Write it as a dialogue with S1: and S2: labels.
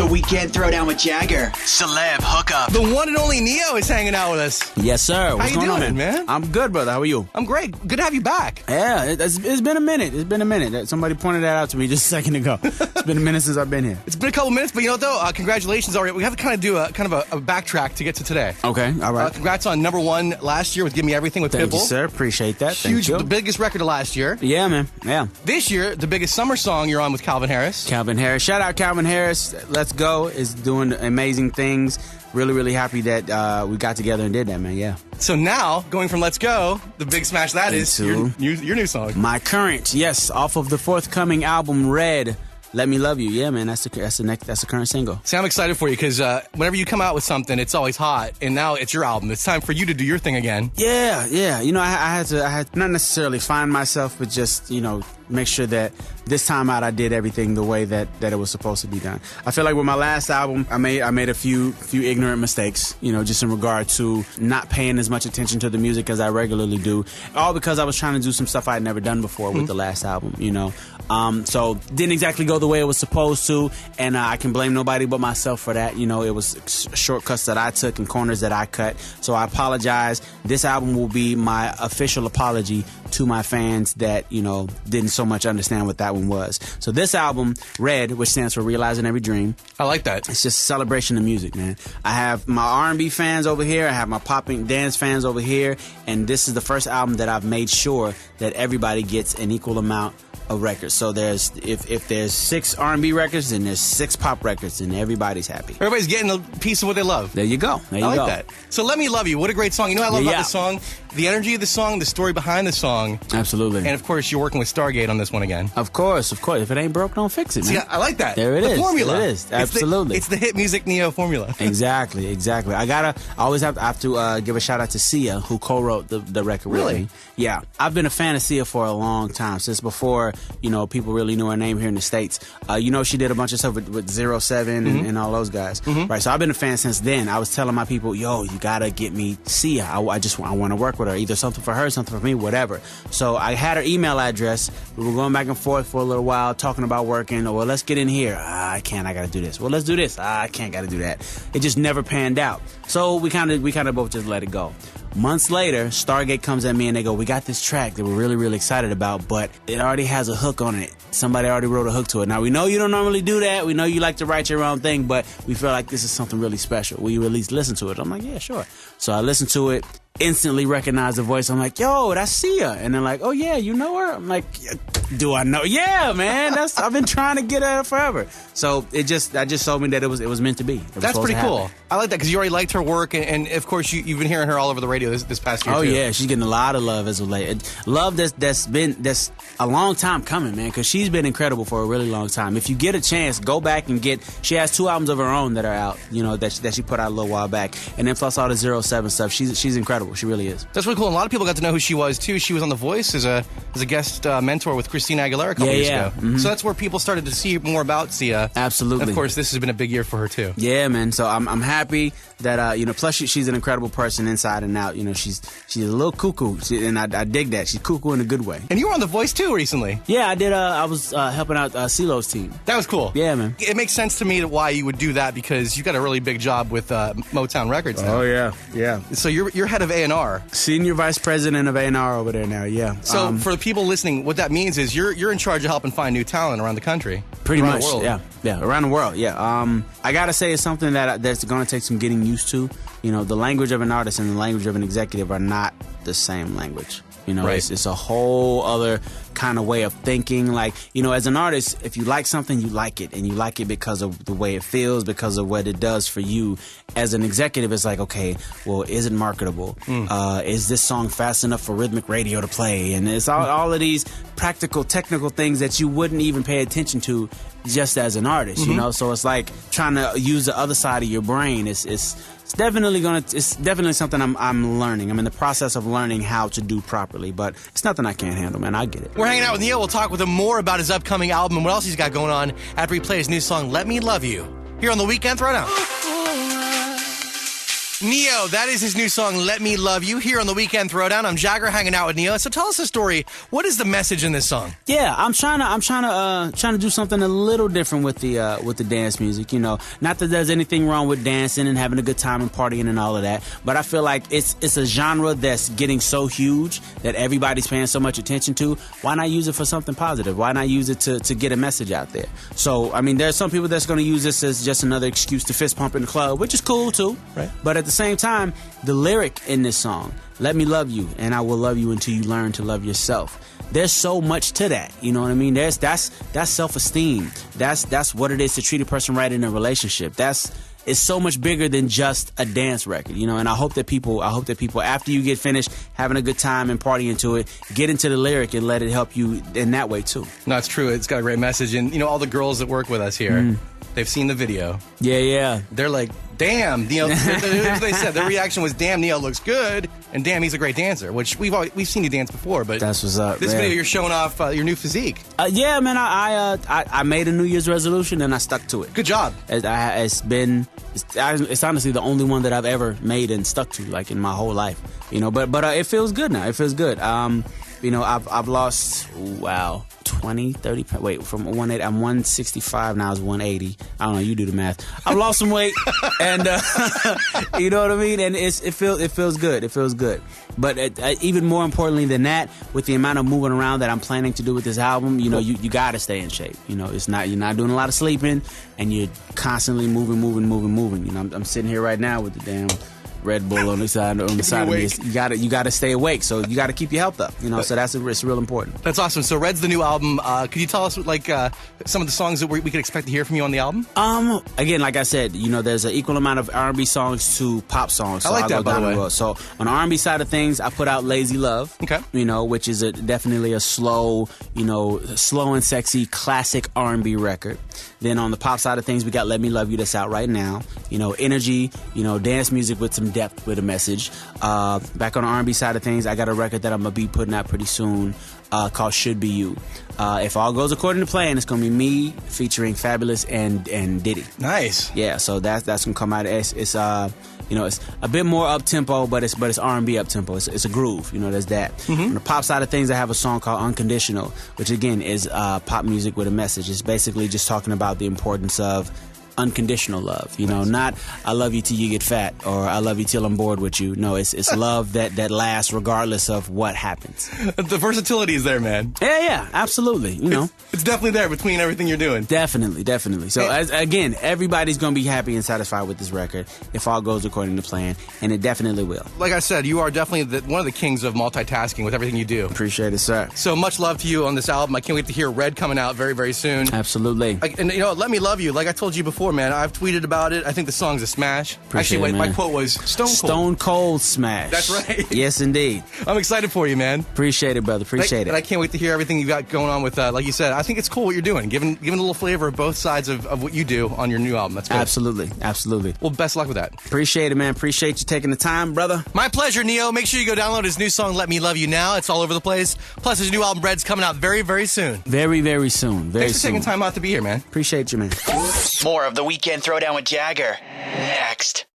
S1: The Weekend Throwdown with Jagger.
S2: Celeb hookup.
S3: The one and only Neo is hanging out with us.
S4: Yes, sir. What's
S3: How you
S4: going
S3: doing,
S4: on,
S3: man?
S4: I'm good, brother. How are you?
S3: I'm great. Good to have you back.
S4: Yeah, it's been a minute. It's been a minute. Somebody pointed that out to me just a second ago. It's been a minute since I've been here.
S3: It's been a couple minutes, but you know what, though? Congratulations already. We have to kind of do a backtrack to get to today.
S4: Okay, all right.
S3: Congrats on #1 last year with Give Me Everything with Pitbull.
S4: Thank you, sir. Appreciate that.
S3: Huge,
S4: Thank you.
S3: the biggest record of last year.
S4: Yeah, man. Yeah.
S3: This year, the biggest summer song you're on with Calvin Harris.
S4: Calvin Harris. Shout out Calvin Harris. Let's Go is doing amazing things. Really, really happy that we got together and did that, man. Yeah.
S3: So now, going from Let's Go, the big smash that is your new song.
S4: My current, yes, off of the forthcoming album, Red. Let Me Love You. Yeah, man, that's the current single.
S3: See, I'm excited for you because whenever you come out with something, it's always hot, and now it's your album. It's time for you to do your thing again.
S4: Yeah. You know, I had to not necessarily find myself, but just, you know, make sure that this time out I did everything the way that it was supposed to be done. I feel like with my last album, I made a few ignorant mistakes, you know, just in regard to not paying as much attention to the music as I regularly do, all because I was trying to do some stuff I had never done before with the last album, you know. So didn't exactly go the way it was supposed to, and I can blame nobody but myself for that. You know, it was shortcuts that I took and corners that I cut. So I apologize. This album will be my official apology to my fans that, you know, didn't so much understand what that one was. So this album, Red, which stands for Realizing Every Dream.
S3: I like that.
S4: It's just a celebration of music, man. I have my R&B fans over here. I have my popping dance fans over here. And this is the first album that I've made sure that everybody gets an equal amount of records. So there's if there's 6 R&B records, then there's 6 pop records, and everybody's happy.
S3: Everybody's getting a piece of what they love.
S4: There you go.
S3: I like that. So Let Me Love You. What a great song. You know what I love about this song? The energy of the song, the story behind the song.
S4: Absolutely.
S3: And of course, you're working with Stargate on this one again.
S4: Of course. If it ain't broke, don't fix it, man.
S3: See, I like that.
S4: There it is.
S3: The formula.
S4: There it is. Absolutely.
S3: It's the hit music Neo formula.
S4: Exactly. I always have to give a shout out to Sia, who co-wrote the record with me. Yeah. I've been a fan of Sia for a long time, since before, you know, people really knew her name here in the States. You know, she did a bunch of stuff with 07 and all those guys. Right. So I've been a fan since then. I was telling my people, yo, you gotta get me Sia. I want to work with her. Either something for her, something for me, whatever. So I had her email address. We were going back and forth for a little while, talking about working. Well, let's get in here. I can't. I gotta do this. Well, let's do this. I can't. Gotta do that. It just never panned out. So we kind of both just let it go. Months later, Stargate comes at me and they go, we got this track that we're really, really excited about, but it already has a hook on it. Somebody already wrote a hook to it. Now, we know you don't normally do that. We know you like to write your own thing, but we feel like this is something really special. Will you at least listen to it? I'm like, yeah, sure. So I listened to it, instantly recognized the voice. I'm like, yo, that's Sia. And they're like, oh, yeah, you know her? I'm like, do I know? Yeah, man. I've been trying to get her forever. So that just told me that it was meant to be.
S3: That's pretty cool. I like that because you already liked her work, and of course you've been hearing her all over the radio this past year.
S4: Oh
S3: too.
S4: Yeah, she's getting a lot of love as of late. Love that's a long time coming, man. Because she's been incredible for a really long time. If you get a chance, go back and she has 2 albums of her own that are out. You know that she put out a little while back, and then plus all the 07 stuff. She's incredible. She really is.
S3: That's really cool. And a lot of people got to know who she was too. She was on The Voice as a guest mentor with Christina Aguilera a couple years ago. Mm-hmm. So that's where people started to see more about Sia.
S4: Absolutely.
S3: And of course, this has been a big year for her too.
S4: Yeah, man. So I'm happy that you know. Plus, she's an incredible person inside and out. You know, she's a little cuckoo, and I dig that. She's cuckoo in a good way.
S3: And you were on The Voice too recently.
S4: Yeah, I did. I was helping out CeeLo's team.
S3: That was cool.
S4: Yeah, man.
S3: It makes sense to me why you would do that because you got a really big job with Motown Records now.
S4: Oh yeah.
S3: So you're head of A&R,
S4: senior vice president of A&R over there now. Yeah.
S3: So for the people listening, what that means is you're in charge of helping find new talent around the country.
S4: Pretty much.
S3: The world.
S4: Yeah, around the world. Yeah. I gotta say it's something that's gonna take some getting used to. You know, the language of an artist and the language of an executive are not the same language. You know,
S3: right.
S4: It's a whole other kind of way of thinking. Like, you know, as an artist, if you like something, you like it. And you like it because of the way it feels, because of what it does for you. As an executive, it's like, okay, well, is it marketable? Is this song fast enough for rhythmic radio to play? And it's all of these practical, technical things that you wouldn't even pay attention to just as an artist, you know? So it's like trying to use the other side of your brain. It's definitely something I'm learning. I'm in the process of learning how to do properly, but it's nothing I can't handle, man. I get it.
S3: We're hanging out with Neo. We'll talk with him more about his upcoming album and what else he's got going on after he plays his new song, Let Me Love You, here on The Weekend Throwdown. Neo, that is his new song, Let Me Love You, here on the Weekend Throwdown. I'm Jagger hanging out with Neo. So tell us the story. What is the message in this song?
S4: Yeah, I'm trying to do something a little different with the dance music. You know, not that there's anything wrong with dancing and having a good time and partying and all of that, but I feel like it's a genre that's getting so huge that everybody's paying so much attention to. Why not use it for something positive? Why not use it to get a message out there? So, I mean, there's some people that's going to use this as just another excuse to fist pump in the club, which is cool too.
S3: Right.
S4: But at the same time, the lyric in this song, let me love you, and I will love you until you learn to love yourself. There's so much to that, you know what I mean? That's self-esteem. That's what it is to treat a person right in a relationship. It's so much bigger than just a dance record, you know. And I hope that people, after you get finished having a good time and partying to it, get into the lyric and let it help you in that way too.
S3: No, it's true. It's got a great message, and you know, all the girls that work with us here, they've seen the video.
S4: Yeah.
S3: They're like, damn, Neo. They said their reaction was, damn, Neo looks good, and damn, he's a great dancer. Which we've seen you dance before, but
S4: that's what's up.
S3: This video, you're showing off your new physique.
S4: Yeah, man. I made a New Year's resolution and I stuck to it.
S3: Good job.
S4: It's honestly the only one that I've ever made and stuck to, like, in my whole life. You know, but it feels good now. It feels good. You know, I've lost 20, 30. Wait, from 180, I'm 165 now. It's 180. I don't know. You do the math. I've lost some weight, and you know what I mean. And it feels good. It feels good. But even more importantly than that, with the amount of moving around that I'm planning to do with this album, you know, you got to stay in shape. You know, you're not doing a lot of sleeping, and you're constantly moving. You know, I'm sitting here right now with the damn Red Bull on the side of me. You gotta stay awake, so you gotta keep your health up. You know, so it's real important.
S3: That's awesome. So Red's the new album. Could you tell us like some of the songs that we could expect to hear from you on the album?
S4: Again, like I said, you know, there's an equal amount of R&B songs to pop songs. So
S3: I like that, by the way.
S4: So on the R&B side of things, I put out Lazy Love.
S3: Okay.
S4: You know, which is definitely a slow and sexy classic R&B record. Then on the pop side of things, we got Let Me Love You, that's out right now. You know, energy, you know, dance music with some depth with a message. Back on the R&B side of things, I got a record that I'm gonna be putting out pretty soon called Should Be You. If all goes according to plan, it's gonna be me featuring Fabulous and Diddy.
S3: Nice.
S4: Yeah, so that's gonna come out. It's you know, it's a bit more up tempo, but it's R&B up tempo. It's a groove. You know, there's that. On the pop side of things, I have a song called Unconditional, which again is pop music with a message. It's basically just talking about the importance of unconditional love, you know, not I love you till you get fat or I love you till I'm bored with you. No, it's love that lasts regardless of what happens.
S3: The versatility is there, man.
S4: Yeah, absolutely. You know,
S3: it's definitely there between everything you're doing.
S4: Definitely. So again, everybody's gonna be happy and satisfied with this record if all goes according to plan, and it definitely will.
S3: Like I said, you are definitely one of the kings of multitasking with everything you do.
S4: Appreciate it, sir.
S3: So much love to you on this album. I can't wait to hear Red coming out very, very soon.
S4: Absolutely.
S3: And you know, Let Me Love You, like I told you before, man, I've tweeted about it. I think the song's a smash.
S4: Appreciate
S3: Actually, my quote was Stone Cold.
S4: Stone Cold smash.
S3: That's right.
S4: Yes, indeed.
S3: I'm excited for you, man.
S4: Appreciate it, brother. Appreciate it.
S3: And I can't wait to hear everything you got going on with, like you said, I think it's cool what you're doing, giving a little flavor of both sides of what you do on your new album. That's good.
S4: Absolutely.
S3: Well, best of luck with that.
S4: Appreciate it, man. Appreciate you taking the time, brother.
S3: My pleasure, Neo. Make sure you go download his new song, Let Me Love You now. It's all over the place. Plus, his new album, Red's, coming out very, very soon.
S4: Very, very soon.
S3: Thanks for taking time out to be here, man.
S4: Appreciate you, man.
S1: More of the Weekend Throwdown with Jagger next.